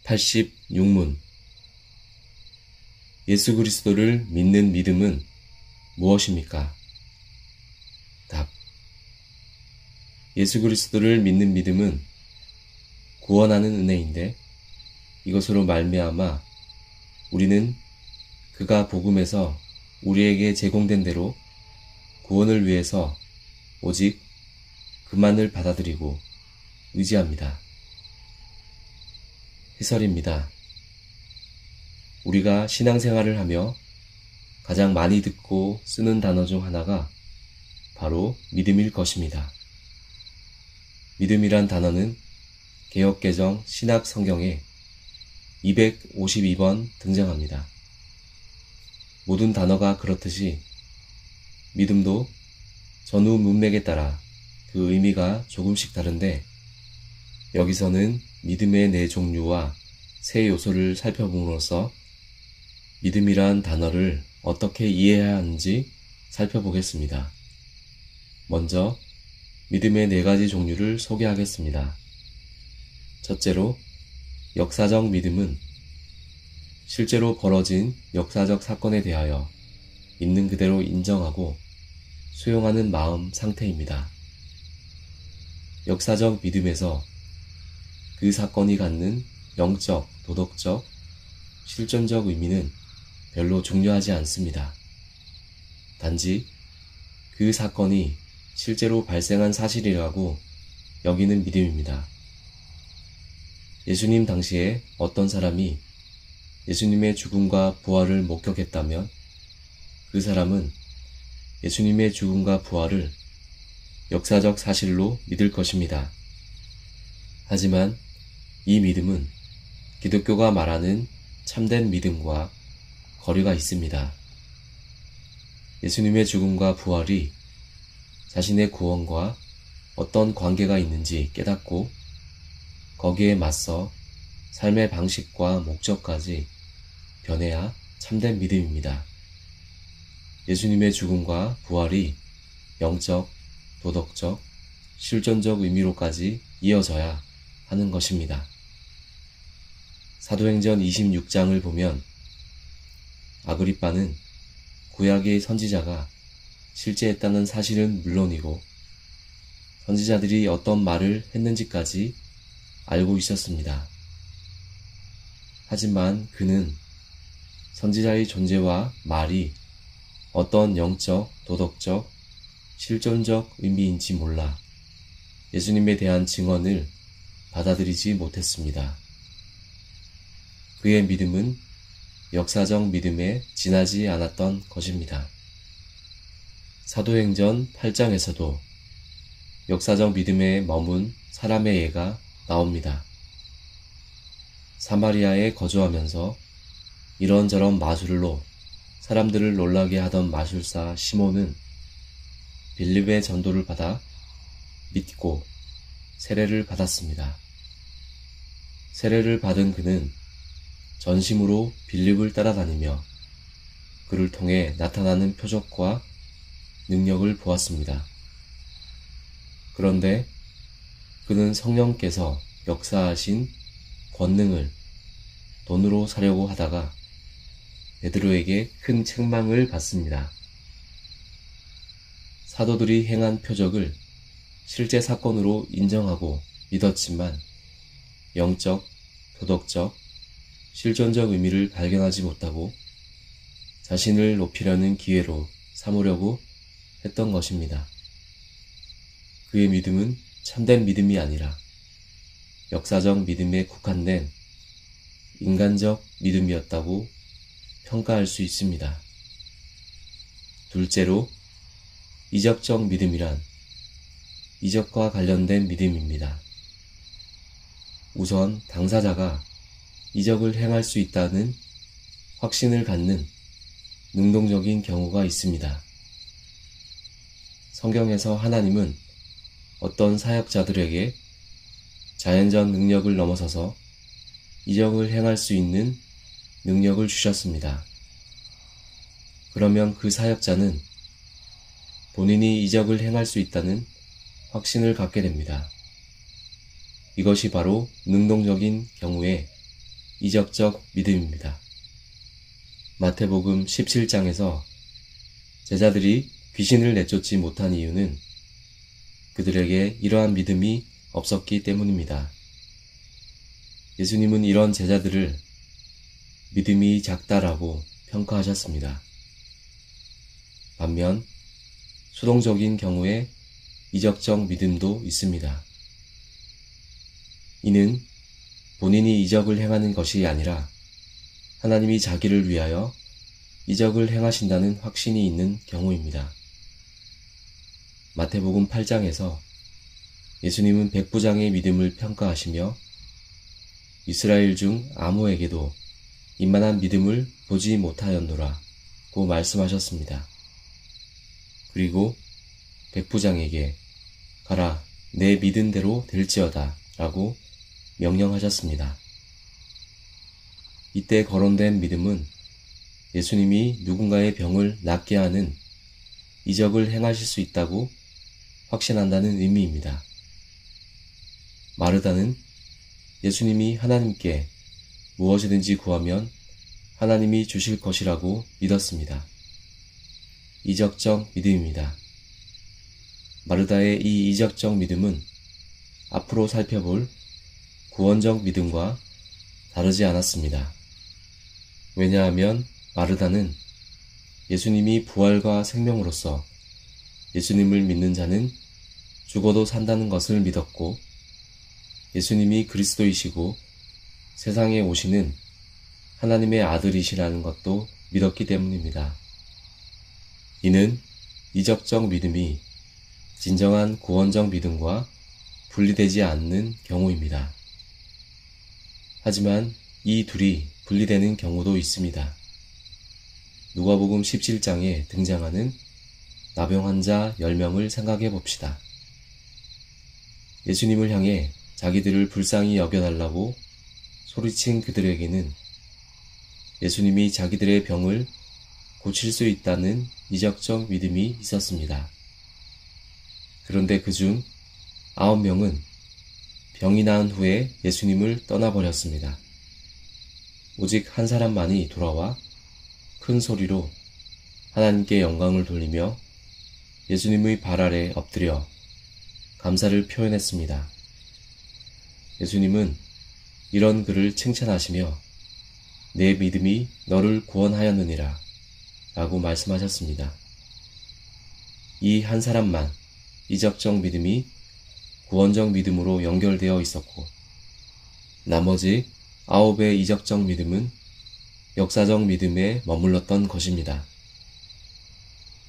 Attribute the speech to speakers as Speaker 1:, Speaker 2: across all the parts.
Speaker 1: (86문) 예수 그리스도를 믿는 믿음은 무엇입니까? 답. 예수 그리스도를 믿는 믿음은 구원하는 은혜인데, 이것으로 말미암아 우리는 그가 복음에서 우리에게 제공된 대로 구원을 위해서 오직 그만을 받아들이고 의지합니다. 해설입니다. 우리가 신앙생활을 하며 가장 많이 듣고 쓰는 단어 중 하나가 바로 믿음일 것입니다. 믿음이란 단어는 개역개정 신약 성경에 252번 등장합니다. 모든 단어가 그렇듯이 믿음도 전후 문맥에 따라 그 의미가 조금씩 다른데, 여기서는 믿음의 네 종류와 세 요소를 살펴봄으로써 믿음이란 단어를 어떻게 이해해야 하는지 살펴보겠습니다. 먼저 믿음의 네 가지 종류를 소개하겠습니다. 첫째로, 역사적 믿음은 실제로 벌어진 역사적 사건에 대하여 있는 그대로 인정하고 수용하는 마음 상태입니다. 역사적 믿음에서 그 사건이 갖는 영적, 도덕적, 실존적 의미는 별로 중요하지 않습니다. 단지 그 사건이 실제로 발생한 사실이라고 여기는 믿음입니다. 예수님 당시에 어떤 사람이 예수님의 죽음과 부활을 목격했다면 그 사람은 예수님의 죽음과 부활을 역사적 사실로 믿을 것입니다. 하지만 이 믿음은 기독교가 말하는 참된 믿음과 거리가 있습니다. 예수님의 죽음과 부활이 자신의 구원과 어떤 관계가 있는지 깨닫고 거기에 맞서 삶의 방식과 목적까지 변해야 참된 믿음입니다. 예수님의 죽음과 부활이 영적, 도덕적, 실존적 의미로까지 이어져야 하는 것입니다. 사도행전 26장을 보면 아그리빠는 구약의 선지자가 실제했다는 사실은 물론이고 선지자들이 어떤 말을 했는지까지 알고 있었습니다. 하지만 그는 선지자의 존재와 말이 어떤 영적, 도덕적, 실존적 의미인지 몰라 예수님에 대한 증언을 받아들이지 못했습니다. 그의 믿음은 역사적 믿음에 지나지 않았던 것입니다. 사도행전 8장에서도 역사적 믿음에 머문 사람의 예가 나옵니다. 사마리아에 거주하면서 이런저런 마술로 사람들을 놀라게 하던 마술사 시몬은 빌립의 전도를 받아 믿고 세례를 받았습니다. 세례를 받은 그는 전심으로 빌립을 따라다니며 그를 통해 나타나는 표적과 능력을 보았습니다. 그런데 그는 성령께서 역사하신 권능을 돈으로 사려고 하다가 베드로에게 큰 책망을 받습니다. 사도들이 행한 표적을 실제 사건으로 인정하고 믿었지만 영적, 도덕적, 실존적 의미를 발견하지 못하고 자신을 높이려는 기회로 삼으려고 했던 것입니다. 그의 믿음은 참된 믿음이 아니라 역사적 믿음에 국한된 인간적 믿음이었다고 평가할 수 있습니다. 둘째로, 이적적 믿음이란 이적과 관련된 믿음입니다. 우선 당사자가 이적을 행할 수 있다는 확신을 갖는 능동적인 경우가 있습니다. 성경에서 하나님은 어떤 사역자들에게 자연적 능력을 넘어서서 이적을 행할 수 있는 능력을 주셨습니다. 그러면 그 사역자는 본인이 이적을 행할 수 있다는 확신을 갖게 됩니다. 이것이 바로 능동적인 경우의 이적적 믿음입니다. 마태복음 17장에서 제자들이 귀신을 내쫓지 못한 이유는 그들에게 이러한 믿음이 없었기 때문입니다. 예수님은 이런 제자들을 믿음이 작다라고 평가하셨습니다. 반면 수동적인 경우에 이적적 믿음도 있습니다. 이는 본인이 이적을 행하는 것이 아니라 하나님이 자기를 위하여 이적을 행하신다는 확신이 있는 경우입니다. 마태복음 8장에서 예수님은 백부장의 믿음을 평가하시며 이스라엘 중 아무에게도 이만한 믿음을 보지 못하였노라고 말씀하셨습니다. 그리고 백부장에게 가라, 내 믿은 대로 될지어다 라고 명령하셨습니다. 이때 거론된 믿음은 예수님이 누군가의 병을 낫게 하는 이적을 행하실 수 있다고 확신한다는 의미입니다. 마르다는 예수님이 하나님께 무엇이든지 구하면 하나님이 주실 것이라고 믿었습니다. 이적적 믿음입니다. 마르다의 이 이적적 믿음은 앞으로 살펴볼 구원적 믿음과 다르지 않았습니다. 왜냐하면 마르다는 예수님이 부활과 생명으로서 예수님을 믿는 자는 죽어도 산다는 것을 믿었고 예수님이 그리스도이시고 세상에 오시는 하나님의 아들이시라는 것도 믿었기 때문입니다. 이는 이적적 믿음이 진정한 구원적 믿음과 분리되지 않는 경우입니다. 하지만 이 둘이 분리되는 경우도 있습니다. 누가복음 17장에 등장하는 나병 환자 10명을 생각해 봅시다. 예수님을 향해 자기들을 불쌍히 여겨달라고 소리친 그들에게는 예수님이 자기들의 병을 고칠 수 있다는 이적적 믿음이 있었습니다. 그런데 그중 9명은 병이 나은 후에 예수님을 떠나버렸습니다. 오직 한 사람만이 돌아와 큰 소리로 하나님께 영광을 돌리며 예수님의 발 아래 엎드려 감사를 표현했습니다. 예수님은 이런 그를 칭찬하시며 내 믿음이 너를 구원하였느니라 라고 말씀하셨습니다. 이 한 사람만 이적적 믿음이 구원적 믿음으로 연결되어 있었고 나머지 9의 이적적 믿음은 역사적 믿음에 머물렀던 것입니다.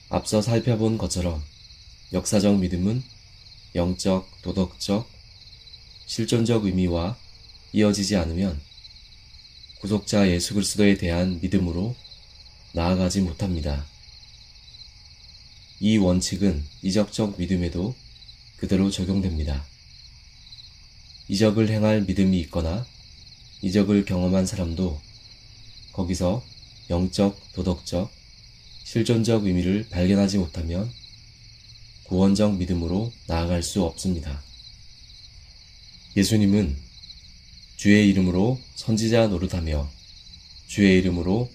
Speaker 1: 앞서 살펴본 것처럼 역사적 믿음은 영적, 도덕적, 실존적 의미와 이어지지 않으면 구속자 예수 그리스도에 대한 믿음으로 나아가지 못합니다. 이 원칙은 이적적 믿음에도 그대로 적용됩니다. 이적을 행할 믿음이 있거나 이적을 경험한 사람도 거기서 영적, 도덕적, 실존적 의미를 발견하지 못하면 구원적 믿음으로 나아갈 수 없습니다. 예수님은 주의 이름으로 선지자 노릇하며 주의 이름으로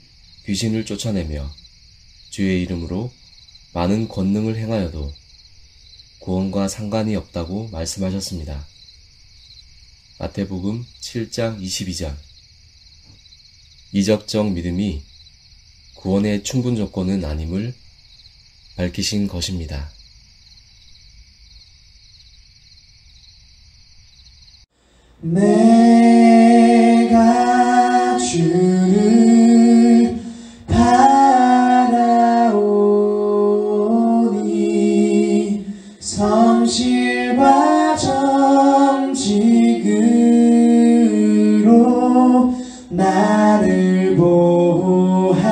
Speaker 1: 귀신을 쫓아내며 주의 이름으로 많은 권능을 행하여도 구원과 상관이 없다고 말씀하셨습니다. 마태복음 7장 22절. 이적적 믿음이 구원의 충분 조건은 아님을 밝히신 것입니다.
Speaker 2: 내가 주를 바라오니 성실과 정직으로 나를 보호하소서.